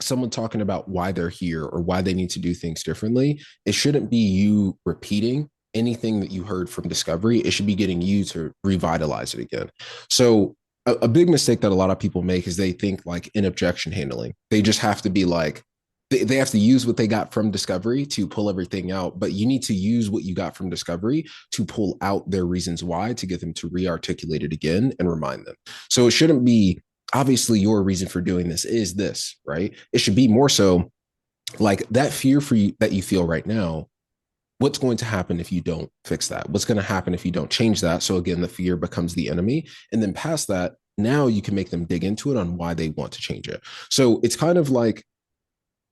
someone talking about why they're here or why they need to do things differently, it shouldn't be you repeating anything that you heard from discovery. It should be getting you to revitalize it again. So a big mistake that a lot of people make is they think like in objection handling, they just have to be like, they have to use what they got from discovery to pull everything out, but you need to use what you got from discovery to pull out their reasons why to get them to re-articulate it again and remind them. So it shouldn't be obviously your reason for doing this is this, right? It should be more so like that fear for you that you feel right now. What's going to happen if you don't fix that? What's going to happen if you don't change that? So again, the fear becomes the enemy. And then past that, now you can make them dig into it on why they want to change it. So it's kind of like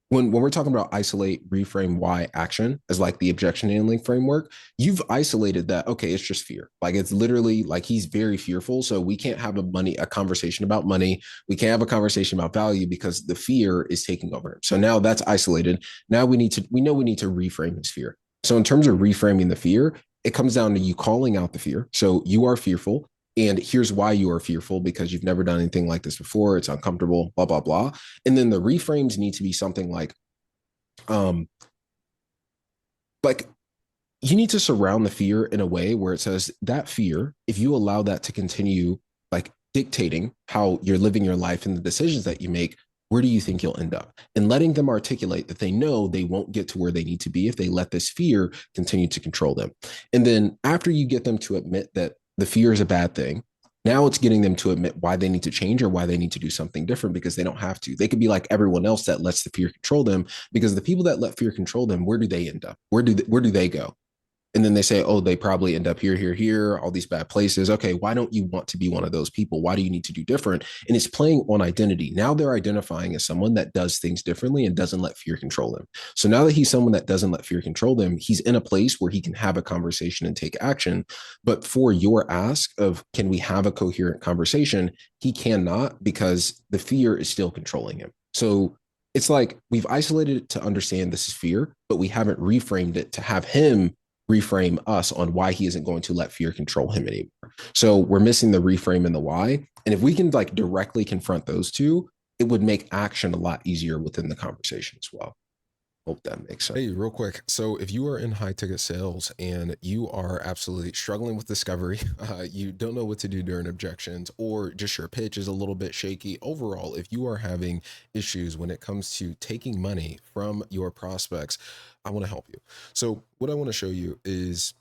when we're talking about isolate, reframe, why, action as like the objection handling framework, you've isolated that, okay, it's just fear. Like it's literally like he's very fearful. So we can't have a conversation about money. We can't have a conversation about value because the fear is taking over him. So now that's isolated. Now we know we need to reframe his fear. So in terms of reframing the fear, it comes down to you calling out the fear. So you are fearful. And here's why you are fearful because you've never done anything like this before. It's uncomfortable, blah, blah, blah. And then the reframes need to be something um, like you need to surround the fear in a way where it says that fear, if you allow that to continue like dictating how you're living your life and the decisions that you make, where do you think you'll end up? And letting them articulate that they know they won't get to where they need to be if they let this fear continue to control them. And then after you get them to admit that the fear is a bad thing, now it's getting them to admit why they need to change or why they need to do something different because they don't have to. They could be like everyone else that lets the fear control them because the people that let fear control them, where do they end up? Where do they go? And then they say, oh, they probably end up here, here, here, all these bad places. Okay, why don't you want to be one of those people? Why do you need to do different? And it's playing on identity. Now they're identifying as someone that does things differently and doesn't let fear control them. So now that he's someone that doesn't let fear control them, he's in a place where he can have a conversation and take action. But for your ask of, can we have a coherent conversation? He cannot because the fear is still controlling him. So it's like we've isolated it to understand this is fear, but we haven't reframed it to have him reframe us on why he isn't going to let fear control him anymore. So we're missing the reframe and the why. And if we can like directly confront those two, it would make action a lot easier within the conversation as well. Hope that makes sense. Hey, real quick. So, if you are in high ticket sales and you are absolutely struggling with discovery, you don't know what to do during objections, or just your pitch is a little bit shaky, overall, if you are having issues when it comes to taking money from your prospects, I want to help you. So, what I want to show you is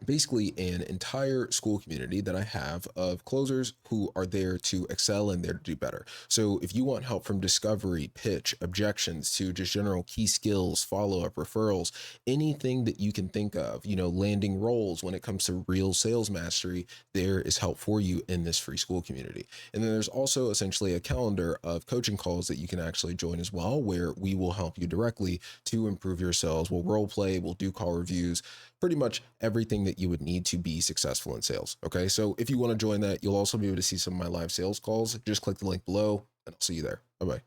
basically an entire school community that I have of closers who are there to excel and there to do better. So if you want help from discovery, pitch, objections to just general key skills, follow up, referrals, anything that you can think of, landing roles when it comes to real sales mastery, there is help for you in this free school community. And then there's also essentially a calendar of coaching calls that you can actually join as well, where we will help you directly to improve your sales. We'll role play, we'll do call reviews, pretty much everything that you would need to be successful in sales. Okay. So if you want to join that, you'll also be able to see some of my live sales calls. Just click the link below and I'll see you there. Bye bye.